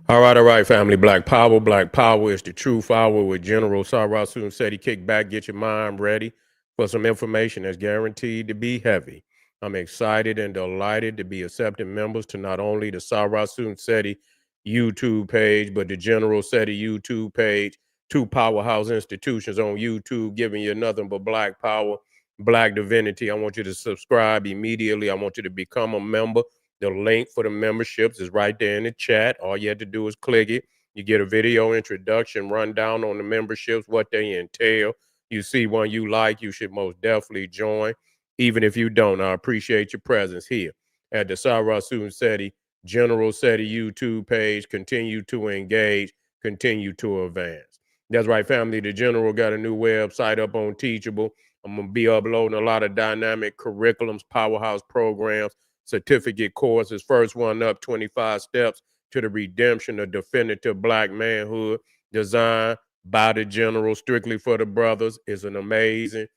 All right, family. Black Power. Black Power is the truth hour with General Sarasu said he kick back, get your mind ready for some information that's guaranteed to be heavy. I'm excited and delighted to be accepting members to not only the Sarasu Seti YouTube page, but the General Seti YouTube page, two powerhouse institutions on YouTube giving you nothing but black power, black divinity. I want you to subscribe immediately. I want you to become a member. The link for the memberships is right there in the chat. All you have to do is click it. You get a video introduction, rundown on the memberships, what they entail. You see one you like, you should most definitely join. Even if you don't, I appreciate your presence here at the Sarasu Seti General Seti YouTube page. Continue to engage, continue to advance. That's right, family. The General got a new website up on Teachable. I'm going to be uploading a lot of dynamic curriculums, powerhouse programs, certificate courses. First one up, 25 steps to the redemption of definitive black manhood, designed by the General, strictly for the brothers. Is an amazing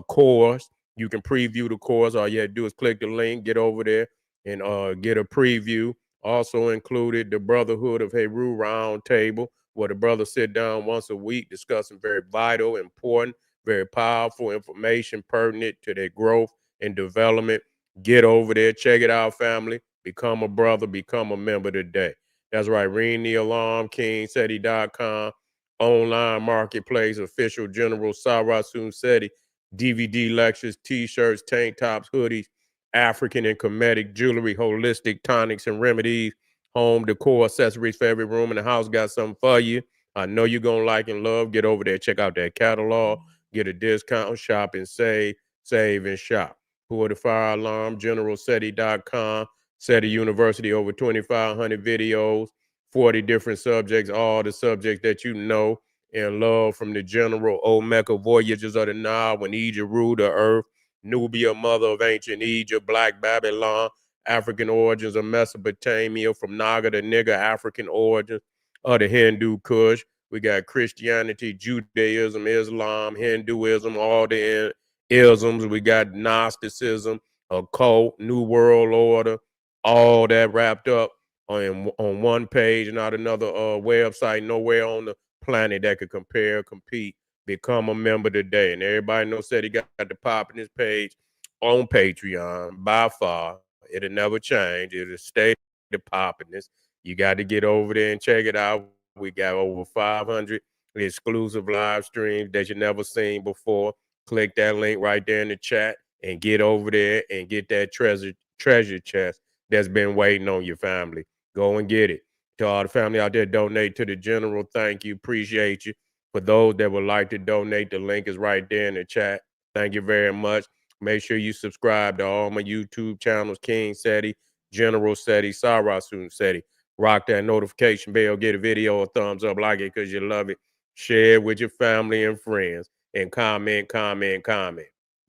course. You can preview the course. All you have to do is click the link, get over there, and get a preview. Also included the Brotherhood of Heru Roundtable, where the brothers sit down once a week discussing very vital, important, very powerful information pertinent to their growth and development. Get over there, check it out, family. Become a brother, become a member today. That's right. Ring the alarm, KingSeti.com, online marketplace, official General Sarasun Seti, DVD lectures, t-shirts, tank tops, hoodies, African and Kemetic jewelry, holistic tonics and remedies, home decor, accessories for every room in the house. Got something for you. I know you're going to like and love. Get over there, check out that catalog, get a discount, shop and save and shop. Pull the fire alarm, generalseti.com, SETI University, over 2,500 videos, 40 different subjects, all the subjects that you know and love, from the general Omega voyages of the Nile, when Egypt ruled the earth, Nubia, mother of ancient Egypt, Black Babylon, African origins of Mesopotamia, from Naga to Nigger, African origins of the Hindu Kush. We got Christianity, Judaism, Islam, Hinduism, all the isms. We got Gnosticism, occult, New World Order, all that wrapped up on one page, not another website nowhere on the planet that could compare, compete. Become a member today. And everybody knows that he got the pop in his page on Patreon by far. It'll never change. It'll stay the poppiness. You got to get over there and check it out. We got over 500 exclusive live streams that you never seen before. Click that link right there in the chat and get over there and get that treasure chest that's been waiting on your family. Go and get it. To all the family out there, donate to the General. Thank you. Appreciate you. For those that would like to donate, the link is right there in the chat. Thank you very much. Make sure you subscribe to all my YouTube channels, King Seti, General Seti, Sarasun Seti. Rock that notification bell, get a video a thumbs up, like it because you love it. Share it with your family and friends, and comment.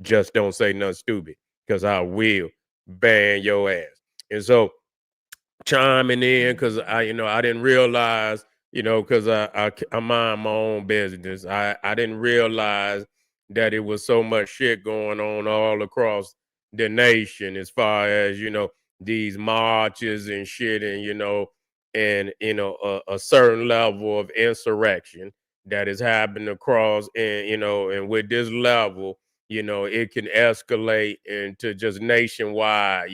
Just don't say nothing stupid, because I will ban your ass. And so, chiming in, because I didn't realize, because I mind my own business. I didn't realize that it was so much shit going on all across the nation, as far as these marches and shit, and a certain level of insurrection that is happening across, and and with this level, it can escalate into just nationwide,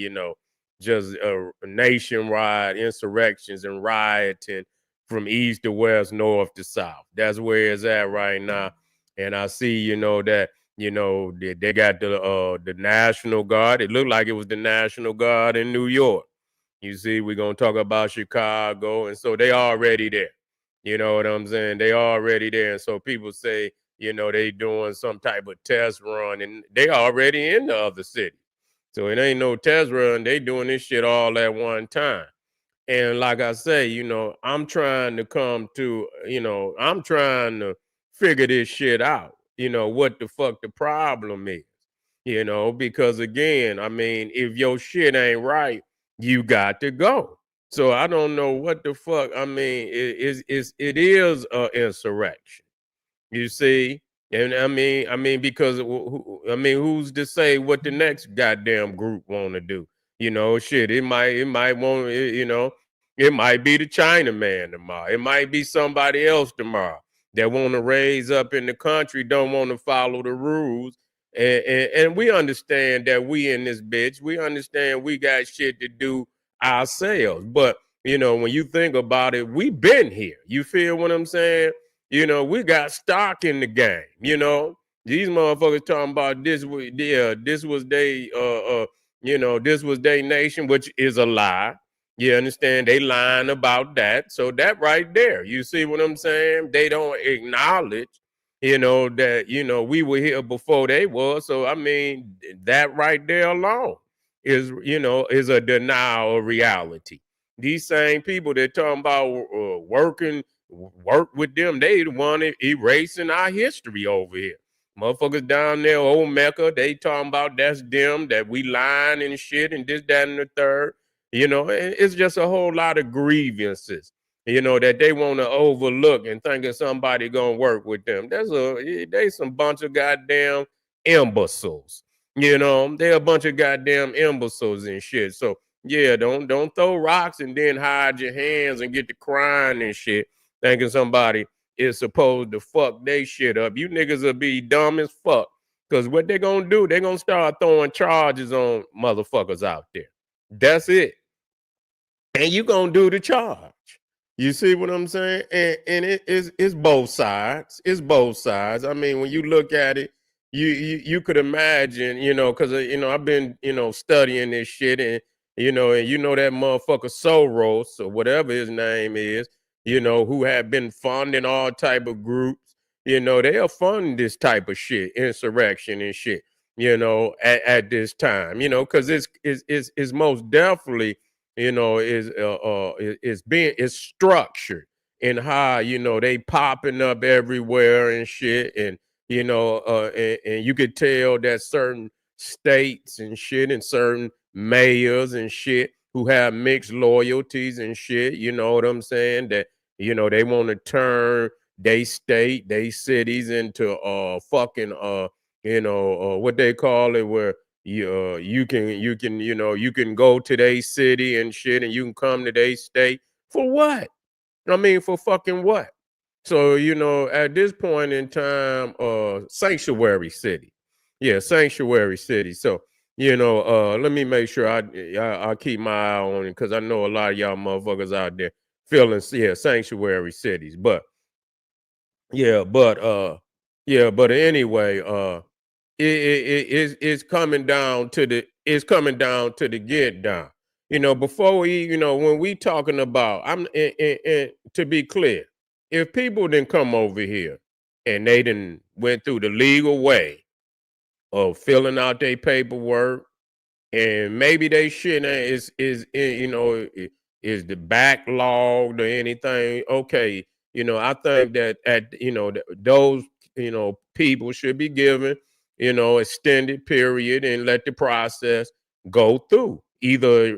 just nationwide insurrections and rioting from east to west, north to south. That's where it's at right now. And I see, that they got the National Guard. It looked like it was the National Guard in New York. You see, we're gonna talk about Chicago, and so they already there. You know what I'm saying? They already there, and so people say, they doing some type of test run, and they already in the other city. So it ain't no test run. They doing this shit all at one time. And like I say, I'm trying to come to, I'm trying to figure this shit out. What the fuck the problem is. Because again, I mean, if your shit ain't right, you got to go. So I don't know what the fuck. I mean, it is a insurrection. You see, and I mean, because I mean, who's to say what the next goddamn group want to do? Shit, it might want, It might be the Chinaman tomorrow. It might be somebody else tomorrow that want to raise up in the country, don't want to follow the rules. And we understand that we in this bitch. We understand we got shit to do ourselves. But, when you think about it, we been here. You feel what I'm saying? We got stock in the game. These motherfuckers talking about this was this was their nation, which is a lie. You understand? They lying about that. So that right there, you see what I'm saying? They don't acknowledge, that, we were here before they was. So, I mean, that right there alone is a denial of reality. These same people that talking about work with them, they the one erasing our history over here. Motherfuckers down there, old Mecca, they talking about that's them, that we lying and shit and this, that, and the third. It's just a whole lot of grievances, that they want to overlook and thinking somebody gonna work with them. They some bunch of goddamn imbeciles. They're a bunch of goddamn imbeciles and shit. So yeah, don't throw rocks and then hide your hands and get to crying and shit, thinking somebody is supposed to fuck they shit up. You niggas will be dumb as fuck. Cause what they gonna do, they gonna start throwing charges on motherfuckers out there. That's it. And you gonna do the charge. You see what I'm saying? And it's both sides. It's both sides. I mean, when you look at it, you could imagine, because I've been studying this shit, and that motherfucker Soros or whatever his name is, who have been funding all type of groups. They'll fund this type of shit, insurrection and shit. At this time, because it's most definitely is structured in how they popping up everywhere and shit, and and you could tell that certain states and shit and certain mayors and shit who have mixed loyalties and shit, you know what I'm saying, that they want to turn they state, they cities into fucking what they call it, where you can go to their city and shit, and you can come to their state for what? I mean, for fucking what? So at this point in time, sanctuary city, yeah, sanctuary city. So let me make sure I keep my eye on it, because I know a lot of y'all motherfuckers out there feeling, yeah, sanctuary cities, but yeah, but anyway, it's coming down to the get down. Before we, when we talking about, and to be clear, if people didn't come over here and they didn't went through the legal way of filling out their paperwork, and maybe they shit is the backlogged or anything. Okay, I think that those people should be given extended period and let the process go through. Either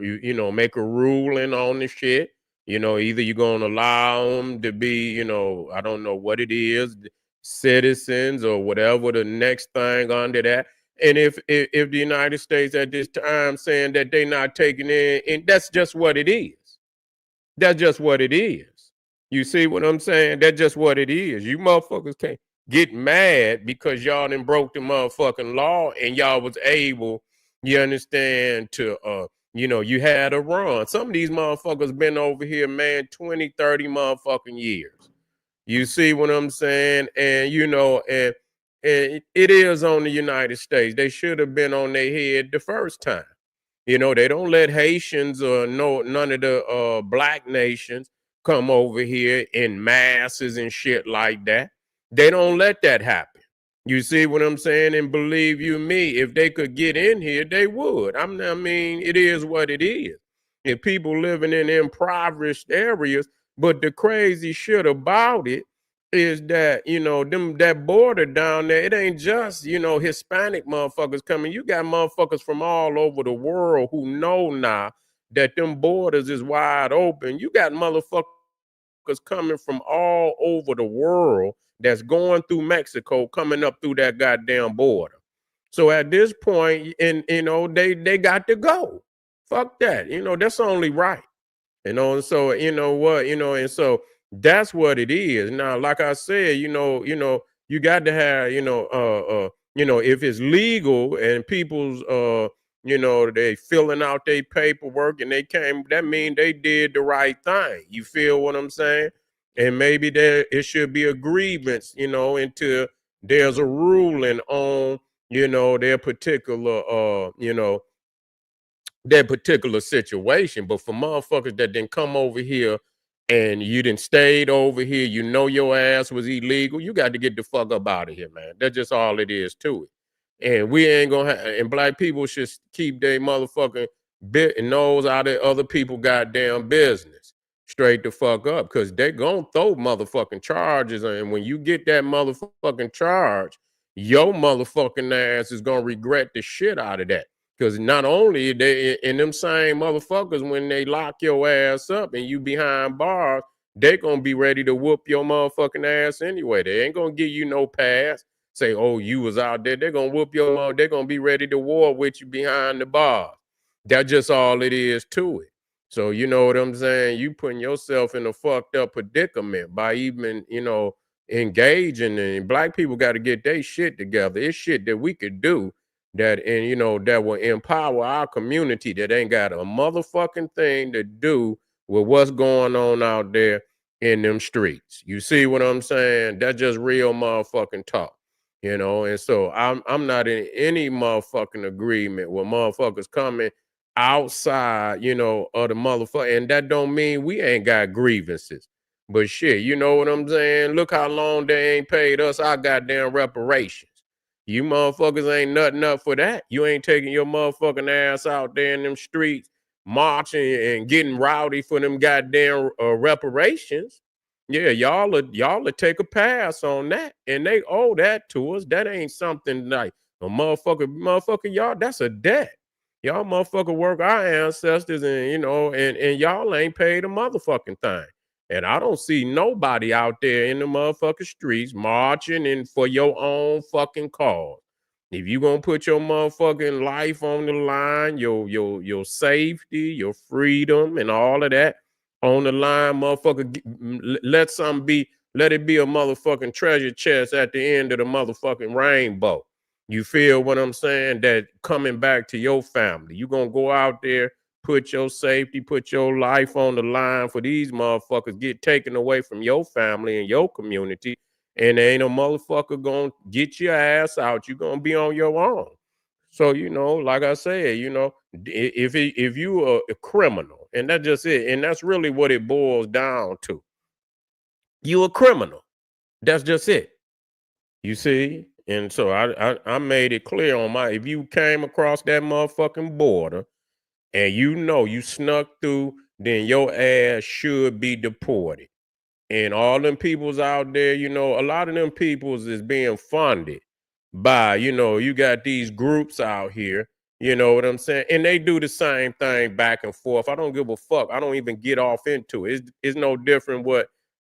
make a ruling on the shit. Either you're gonna allow them to be I don't know what it is, citizens or whatever the next thing under that. And if the United States at this time saying that they're not taking in, and that's just what it is. That's just what it is. You see what I'm saying? That's just what it is. You motherfuckers can't get mad because y'all done broke the motherfucking law and y'all was able, you understand, to you had a run. Some of these motherfuckers been over here, man, 20, 30 motherfucking years. You see what I'm saying? And and it is on the United States. They should have been on their head the first time. They don't let Haitians or none of the black nations come over here in masses and shit like that. They don't let that happen. You see what I'm saying? And believe you me, if they could get in here, they would. I mean, it is what it is. If people living in impoverished areas, but the crazy shit about it is that that border down there, it ain't just Hispanic motherfuckers coming. You got motherfuckers from all over the world who know now that them borders is wide open. You got motherfuckers coming from all over the world that's going through Mexico, coming up through that goddamn border. So at this point, and they got to go. Fuck that. That's only right. And so you know what, and so that's what it is. Now, like I said, you got to have, if it's legal and people's they filling out their paperwork and they came, that mean they did the right thing. You feel what I'm saying? And maybe there it should be a grievance, until there's a ruling on, their particular that particular situation. But for motherfuckers that didn't come over here and you didn't stayed over here, your ass was illegal, you got to get the fuck up out of here, man. That's just all it is to it. And we ain't gonna have, and black people should keep their motherfucking bit and nose out of other people goddamn business straight the fuck up, because they gonna throw motherfucking charges, and when you get that motherfucking charge, your motherfucking ass is gonna regret the shit out of that. Because not only they in them same motherfuckers, when they lock your ass up and you behind bars, they gonna be ready to whoop your motherfucking ass anyway. They ain't gonna give you no pass. Say, oh, you was out there. They're gonna whoop your mother. They're gonna be ready to war with you behind the bars. That's just all it is to it. So you know what I'm saying? You putting yourself in a fucked up predicament by even, engaging. And black people got to get their shit together. It's shit that we could do that will empower our community that ain't got a motherfucking thing to do with what's going on out there in them streets. You see what I'm saying? That's just real motherfucking talk. And so I'm not in any motherfucking agreement with motherfuckers coming outside, of the motherfucker. And that don't mean we ain't got grievances. But shit, you know what I'm saying? Look how long they ain't paid us our goddamn reparations. You motherfuckers ain't nothing up for that. You ain't taking your motherfucking ass out there in them streets marching and getting rowdy for them goddamn reparations. Yeah, y'all take a pass on that, and they owe that to us. That ain't something like a motherfucker, y'all. That's a debt. Y'all motherfucker work our ancestors, and and y'all ain't paid a motherfucking thing. And I don't see nobody out there in the motherfucking streets marching and for your own fucking cause. If you gonna put your motherfucking life on the line, your safety, your freedom, and all of that on the line, motherfucker, let it be a motherfucking treasure chest at the end of the motherfucking rainbow. You feel what I'm saying? That coming back to your family. You gonna go out there, put your safety, put your life on the line for these motherfuckers get taken away from your family and your community, and there ain't no motherfucker gonna get your ass out. You're gonna be on your own. So, like I said, if you are a criminal, and that's just it, and that's really what it boils down to. You a criminal. That's just it. You see? And so I made it clear on my, if you came across that motherfucking border and you snuck through, then your ass should be deported. And all them peoples out there, a lot of them peoples is being funded by, you got these groups out here, you know what I'm saying? And they do the same thing back and forth. I don't give a fuck. I don't even get off into it. It's no different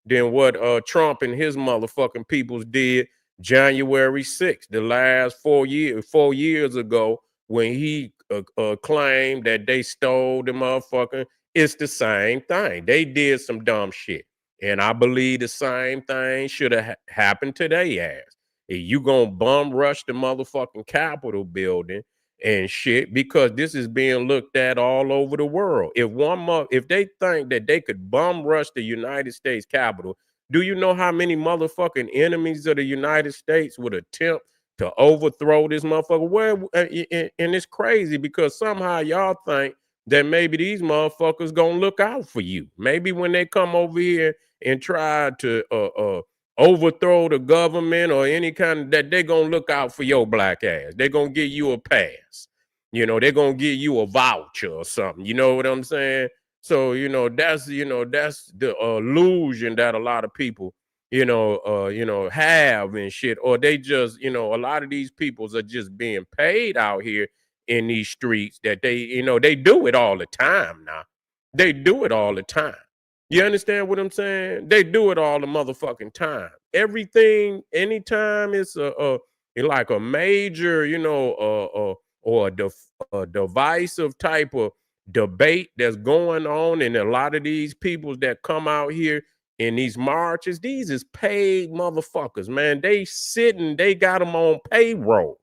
than what Trump and his motherfucking peoples did January 6th, the last 4 years ago, when he claimed that they stole the motherfucking. It's the same thing. They did some dumb shit. And I believe the same thing should have happened to their ass. If you gonna bum rush the motherfucking Capitol building and shit, because this is being looked at all over the world. If they think that they could bum rush the United States Capitol, do you know how many motherfucking enemies of the United States would attempt to overthrow this motherfucker? And it's crazy because somehow y'all think that maybe these motherfuckers gonna look out for you. Maybe when they come over here and try to overthrow the government or any kind of that, they're gonna look out for your black ass. They're gonna give you a pass. They're gonna give you a voucher or something. You know what I'm saying? So, that's the illusion that a lot of people, have and shit. Or they just, a lot of these peoples are just being paid out here in these streets that they do it all the time now. They do it all the time. You understand what I'm saying? They do it all the motherfucking time. Everything, anytime it's like a major, or a divisive type of debate that's going on, and a lot of these people that come out here in these marches, these is paid motherfuckers, man. They sitting, they got them on payroll.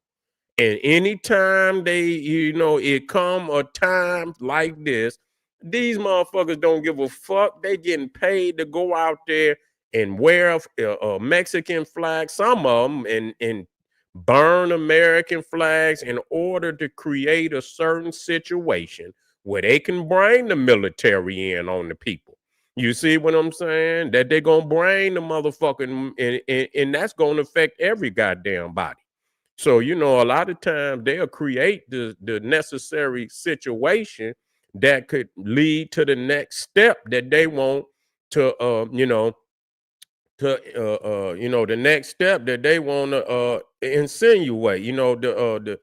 And anytime they, it come a time like this, these motherfuckers don't give a fuck. They getting paid to go out there and wear a Mexican flag, some of them, and burn American flags in order to create a certain situation where they can bring the military in on the people. You see what I'm saying? That they're gonna bring the motherfucking, and that's gonna affect every goddamn body. So, a lot of times they'll create the necessary situation that could lead to the next step that they want to, the next step that they want to insinuate, the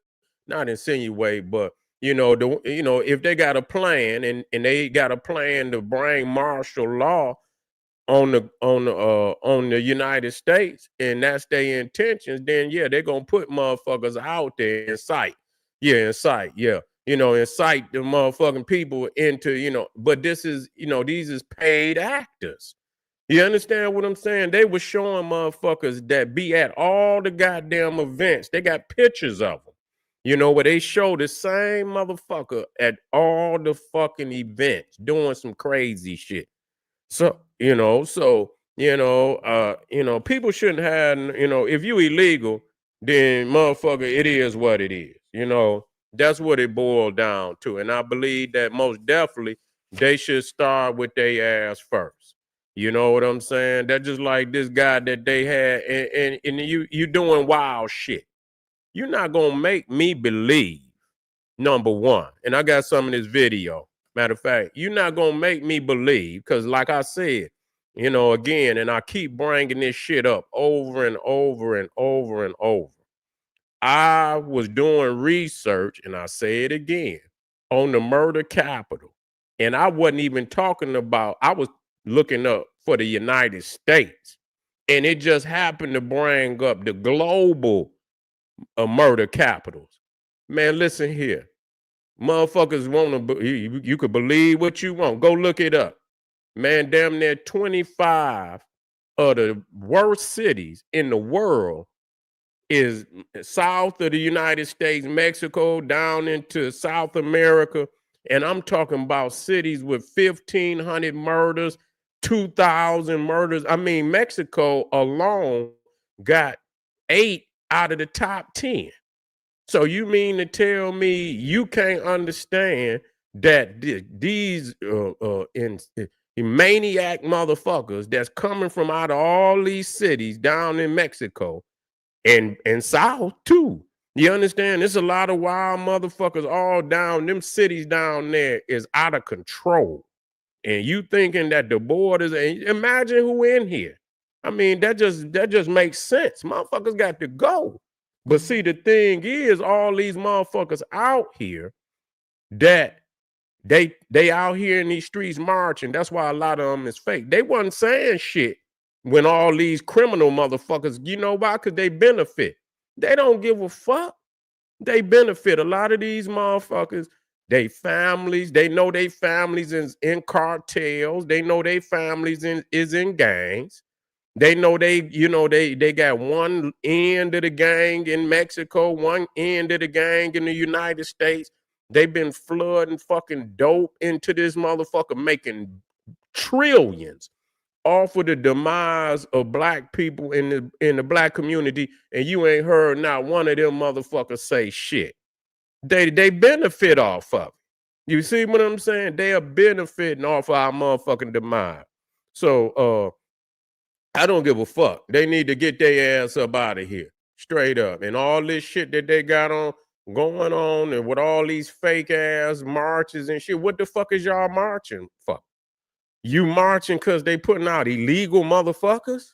not insinuate, but if they got a plan and they got a plan to bring martial law on the United States, and that's their intentions, then yeah, they're gonna put motherfuckers out there in sight. Yeah, in sight, yeah. Incite the motherfucking people into, but this is, these is paid actors. You understand what I'm saying? They were showing motherfuckers that be at all the goddamn events. They got pictures of them. Where they show the same motherfucker at all the fucking events doing some crazy shit. So, people shouldn't have, if you illegal, then motherfucker, it is what it is. That's what it boiled down to. And I believe that most definitely they should start with their ass first. You know what I'm saying? That's just like this guy that they had, and you doing wild shit. You're not gonna make me believe, number one, and I got some of this video. Matter of fact, you're not gonna make me believe, because like I said, again, and I keep bringing this shit up over and over and over and over. I was doing research, and I say it again, on the murder capital. And I wasn't even talking about, I was looking up for the United States. And it just happened to bring up the global murder capitals. Man, listen here. Motherfuckers want to, you could believe what you want. Go look it up. Man, damn near 25 of the worst cities in the world is south of the United States, Mexico, down into South America. And I'm talking about cities with 1,500 murders, 2,000 murders. I mean, Mexico alone got 8 out of the top 10. So you mean to tell me you can't understand that these maniac motherfuckers that's coming from out of all these cities down in Mexico and South too? You understand? There's a lot of wild motherfuckers all down. Them cities down there is out of control. And you thinking that the borders, and imagine who in here. I mean, that just makes sense. Motherfuckers got to go. But see, the thing is, all these motherfuckers out here that they out here in these streets marching. That's why a lot of them is fake. They wasn't saying shit when all these criminal motherfuckers, you know why? Because they benefit. They don't give a fuck. They benefit. A lot of these motherfuckers, they families, they know they families in cartels. They know they families is in gangs. They know they got one end of the gang in Mexico, one end of the gang in the United States. They've been flooding fucking dope into this motherfucker, making trillions off of the demise of black people in the black community, and you ain't heard not one of them motherfuckers say shit. They benefit off of it. You see what I'm saying? They are benefiting off our motherfucking demise. So I don't give a fuck. They need to get their ass up out of here. Straight up. And all this shit that they got on going on, and with all these fake ass marches and shit. What the fuck is y'all marching for? You marching because they putting out illegal motherfuckers?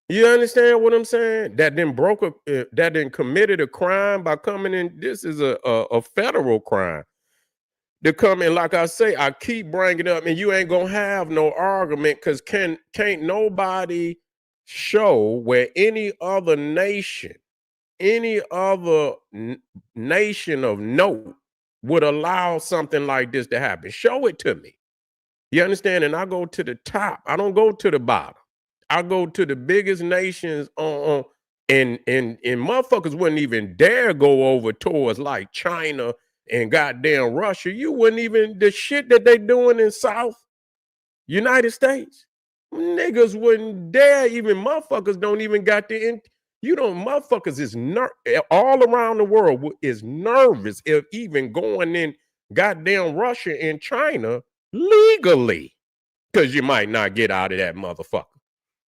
You understand what I'm saying? That then committed a crime by coming in. This is a federal crime. To come in, like I say, I keep bringing up, and you ain't gonna have no argument, because can't nobody show where any other nation, any other nation of note would allow something like this to happen? Show it to me. You understand? And I go to the top. I don't go to the bottom. I go to the biggest nations and motherfuckers wouldn't even dare go over towards like China and goddamn Russia. You wouldn't even the shit that they doing in South United States. Niggas wouldn't dare even motherfuckers don't even got the you know, motherfuckers is all around the world is nervous if even going in goddamn Russia and China legally. Cause you might not get out of that motherfucker.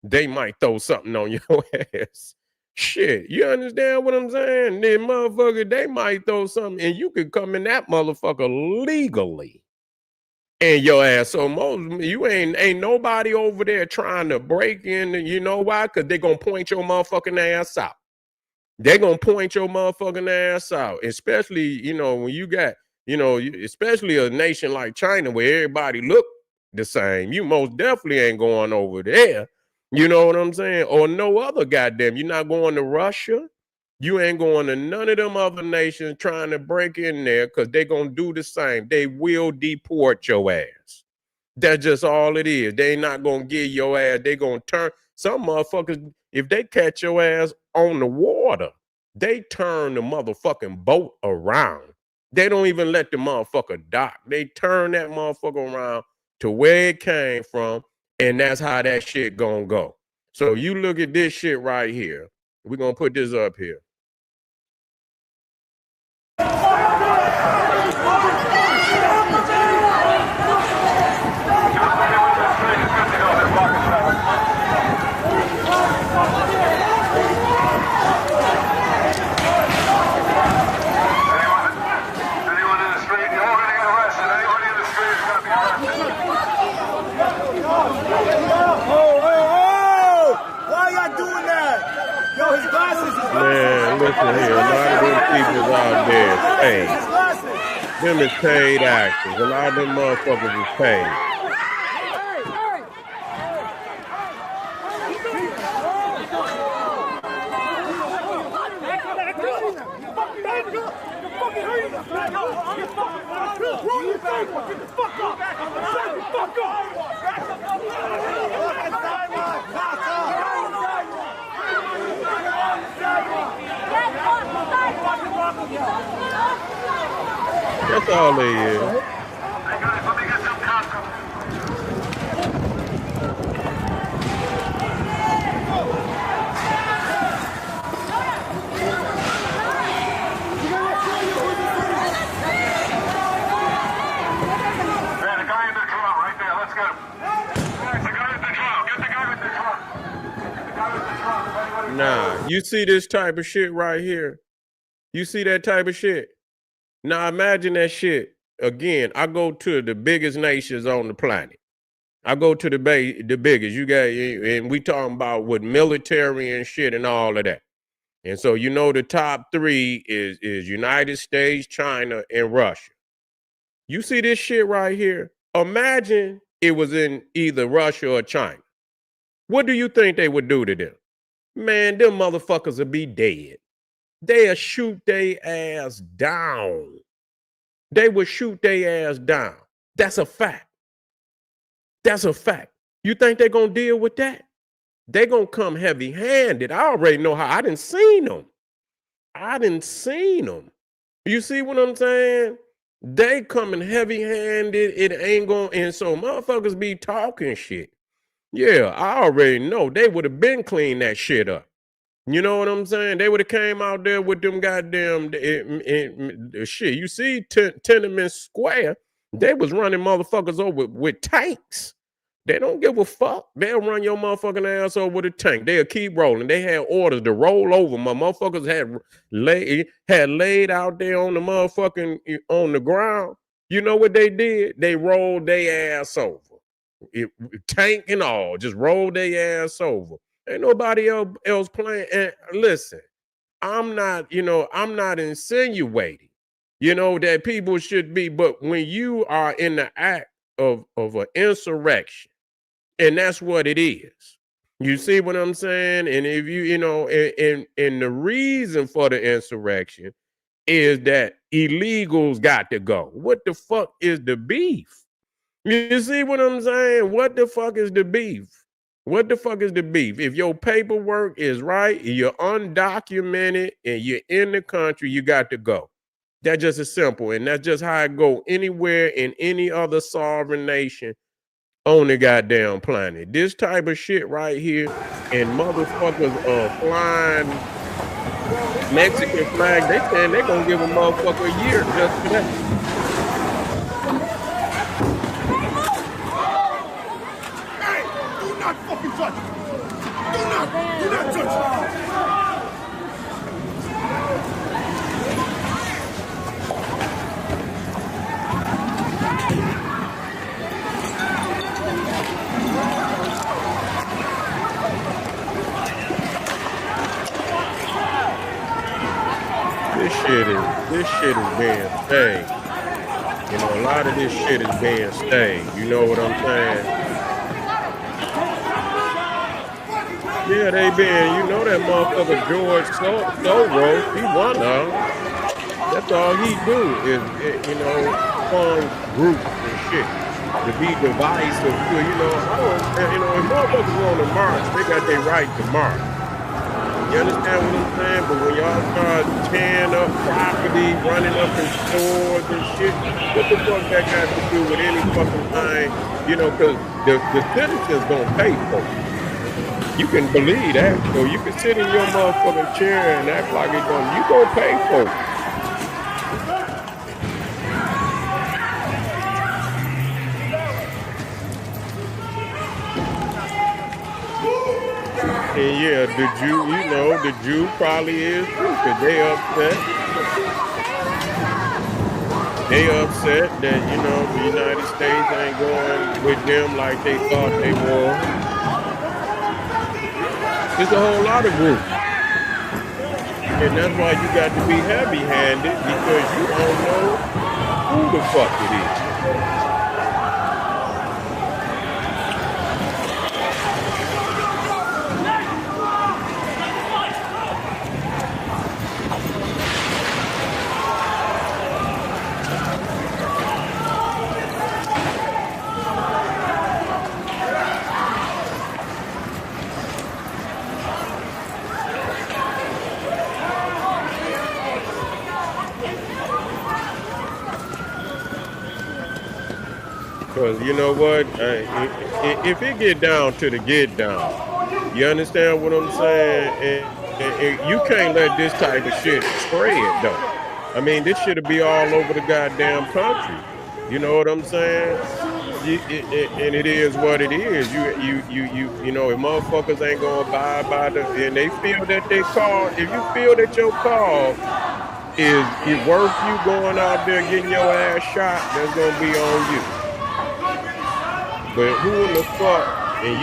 They might throw something on your ass. Shit, you understand what I'm saying? Then motherfucker, they might throw something and you could come in that motherfucker legally. And your ass, so most you ain't nobody over there trying to break in. You know why? Because they're gonna point your motherfucking ass out. They're gonna point your motherfucking ass out, especially you know when you got especially a nation like China where everybody look the same. You most definitely ain't going over there. You know what I'm saying? Or no other goddamn. You're not going to Russia. You ain't going to none of them other nations trying to break in there because they're going to do the same. They will deport your ass. That's just all it is. They not going to give your ass. They going to turn. Some motherfuckers, if they catch your ass on the water, they turn the motherfucking boat around. They don't even let the motherfucker dock. They turn that motherfucker around to where it came from, and that's how that shit going to go. So you look at this shit right here. We're going to put this up here. Man, listen here, a lot of them people out there is paid. Them is paid actors. A lot of them motherfuckers is paid. That's all they is. Hey guys, let me get some cops. Hey, the guy in the truck right there, let's get him. Hey, the guy in the truck, get the guy in the truck. Get the guy in the truck. Nah, you see this type of shit right here? You see that type of shit? Now imagine that shit. Again, I go to the biggest nations on the planet. I go to the biggest. You got, and we talking about with military and shit and all of that. And so you know the top three is United States, China, and Russia. You see this shit right here? Imagine it was in either Russia or China. What do you think they would do to them? Man, them motherfuckers would be dead. They'll shoot their ass down. They would shoot their ass down. That's a fact. That's a fact. You think they're going to deal with that? They're going to come heavy-handed. I already know how. I didn't seen them. You see what I'm saying? They coming heavy-handed. It ain't going, and so motherfuckers be talking shit. Yeah, I already know. They would have been cleaned that shit up. You know what I'm saying? They would have came out there with them goddamn shit. You see Tenement Square, they was running motherfuckers over with tanks. They don't give a fuck. They'll run your motherfucking ass over with a tank. They'll keep rolling. They had orders to roll over. My motherfuckers had laid out there on the motherfucking on the ground. You know what they did? They rolled their ass over. Tank and all, just rolled their ass over. Ain't nobody else playing. And listen, I'm not insinuating, that people should be, but when you are in the act of an insurrection, and that's what it is. You see what I'm saying? And if and the reason for the insurrection is that illegals got to go. What the fuck is the beef? You see what I'm saying? What the fuck is the beef? What the fuck is the beef? If your paperwork is right, you're undocumented, and you're in the country, you got to go. That's just as simple, and that's just how it go anywhere in any other sovereign nation on the goddamn planet. This type of shit right here, and motherfuckers flying Mexican flag, they saying they gonna give a motherfucker a year just for that. Hey, do not fucking touch me! Do not touch me! This shit is being stayed. You know, a lot of this shit is being stayed. You know what I'm saying? Yeah, they been, you know that motherfucker George Soros, he one of them. That's all he do is, you know, fund groups and shit. To be divisive, you know, if motherfuckers want to march, they got their right to march. You understand what I'm saying? But when y'all start tearing up property, running up in stores and shit, what the fuck that got to do with any fucking thing? You know, because the citizens gonna pay for it. You can believe that. So you can sit in your motherfucking chair and act like it don't. You gonna pay for it. And yeah, the Jew probably is too, because they upset. They upset that, you know, the United States ain't going with them like they thought they were. There's a whole lot of groups. And that's why you got to be heavy-handed, because you don't know who the fuck it is. Because you know what? If it get down to the get down, you understand what I'm saying? And you can't let this type of shit spread, though. I mean, this shit'll be all over the goddamn country. You know what I'm saying? And it is what it is. You know, if motherfuckers ain't gonna abide by and they feel that they call, if you feel that your call is worth you going out there getting your ass shot, that's gonna be on you. But who in the fuck, and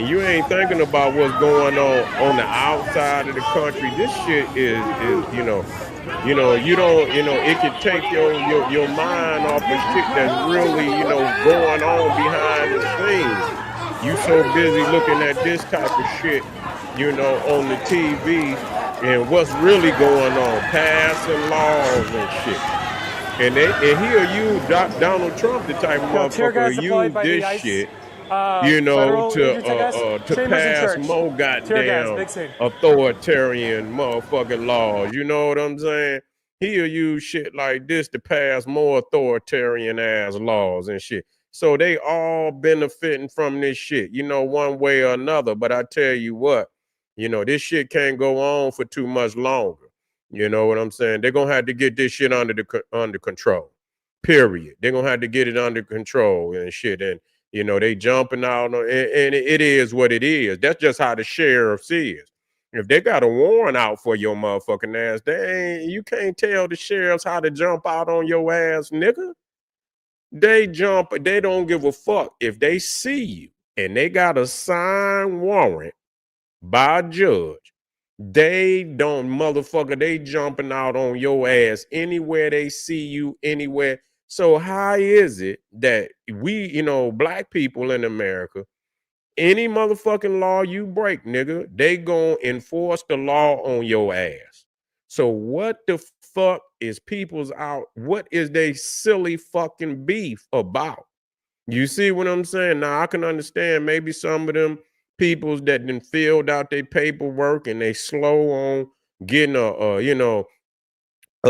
you ain't thinking about what's going on the outside of the country. This shit is you don't, it can take your mind off of shit that's really, going on behind the scenes. You so busy looking at this type of shit, on the TV, and what's really going on, passing laws and shit. And he'll use Donald Trump, the type of motherfucker who use this shit, to pass more goddamn authoritarian motherfucking laws. You know what I'm saying? He'll use shit like this to pass more authoritarian ass laws and shit. So they all benefiting from this shit, one way or another. But I tell you what, this shit can't go on for too much longer. You know what I'm saying? They're gonna have to get this shit under control. Period. They're gonna have to get it under control and shit. And they jumping out on, and it is what it is. That's just how the sheriffs is. If they got a warrant out for your motherfucking ass, you can't tell the sheriffs how to jump out on your ass, nigga. They don't give a fuck. If they see you and they got a signed warrant by a judge, they don't, motherfucker, they jumping out on your ass anywhere they see you, anywhere. So how is it that we, black people in America, any motherfucking law you break, nigga, they gonna enforce the law on your ass. So what the fuck is people's out? What is they silly fucking beef about? You see what I'm saying? Now I can understand maybe some of them peoples that done filled out their paperwork and they slow on getting a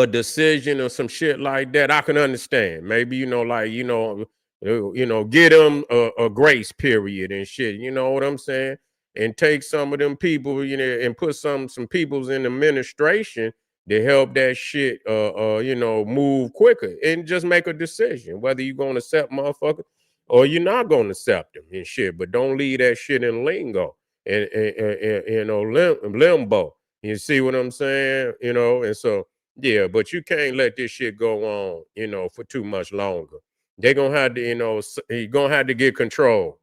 decision or some shit like that. I can understand. Maybe get them a grace period and shit. You know what I'm saying? And take some of them people, and put some peoples in administration to help that shit, move quicker and just make a decision whether you're gonna accept motherfucker or you're not gonna accept them and shit. But don't leave that shit in lingo and limbo. You see what I'm saying? And so yeah, but you can't let this shit go on, for too much longer. They're gonna have to, you're gonna have to get control.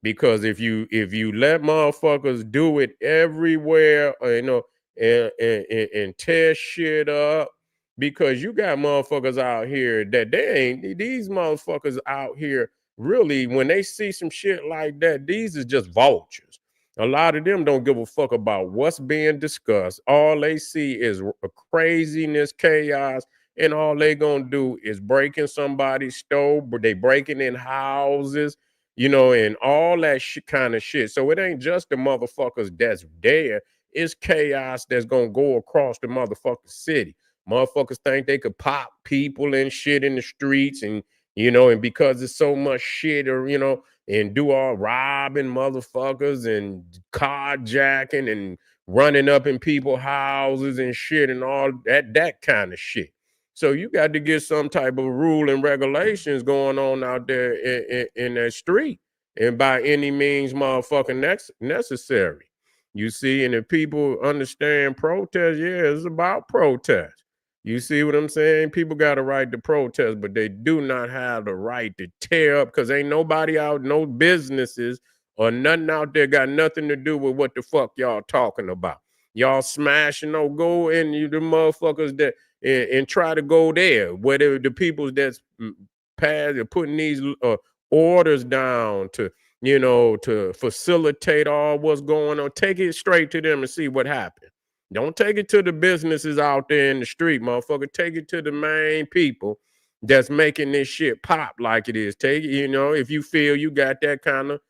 Because if you let motherfuckers do it everywhere, and tear shit up, because you got motherfuckers out here that these motherfuckers out here really, when they see some shit like that, these is just vultures. A lot of them don't give a fuck about what's being discussed. All they see is craziness, chaos, and all they gonna do is break in somebody's stove, but they breaking in houses, and all that kind of shit. So it ain't just the motherfuckers that's there. It's chaos that's gonna go across the motherfucking city. Motherfuckers think they could pop people and shit in the streets, and because it's so much shit, or and do all robbing motherfuckers and carjacking and running up in people's houses and shit and all that kind of shit. So you got to get some type of rule and regulations going on out there in that street, and by any means motherfucking necessary. You see, and if people understand protest, yeah, it's about protest. You see what I'm saying? People got a right to protest, but they do not have the right to tear up, because ain't nobody out, no businesses or nothing out there got nothing to do with what the fuck y'all talking about. Y'all smashing, no, go and you the motherfuckers that and try to go there. Whether the people that's passing, putting these orders down to facilitate all what's going on, take it straight to them and see what happens. Don't take it to the businesses out there in the street, motherfucker. Take it to the main people that's making this shit pop like it is. Take it, if you feel you got that kind of,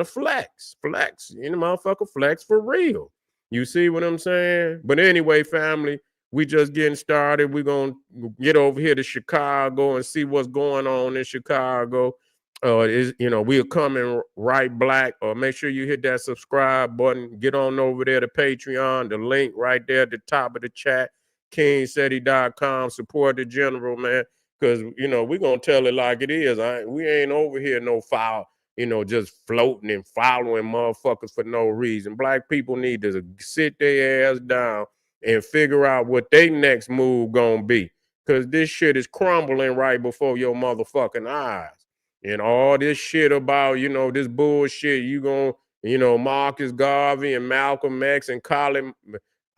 flex, motherfucker, flex for real. You see what I'm saying? But anyway, family, we just getting started. We're going to get over here to Chicago and see what's going on in Chicago. We're coming right black. Or make sure you hit that subscribe button. Get on over there to Patreon. The link right there at the top of the chat. KingSeti.com. Support the general, man. Because, we're going to tell it like it is. We ain't over here no foul, just floating and following motherfuckers for no reason. Black people need to sit their ass down and figure out what their next move gonna be. Because this shit is crumbling right before your motherfucking eyes. And all this shit about, this bullshit, you gonna, Marcus Garvey and Malcolm X and Khalid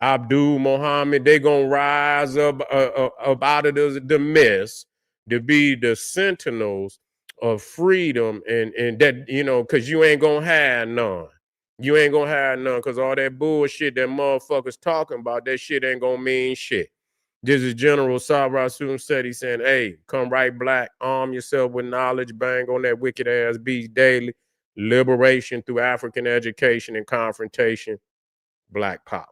Abdul Muhammad, they gonna rise up out of the mess to be the sentinels of freedom, and that, because you ain't gonna have none. You ain't gonna have none, because all that bullshit that motherfuckers talking about, that shit ain't gonna mean shit. This is General Sarasum Seti saying, hey, come right black, arm yourself with knowledge, bang on that wicked ass beast daily. Liberation through African education and confrontation. Black power.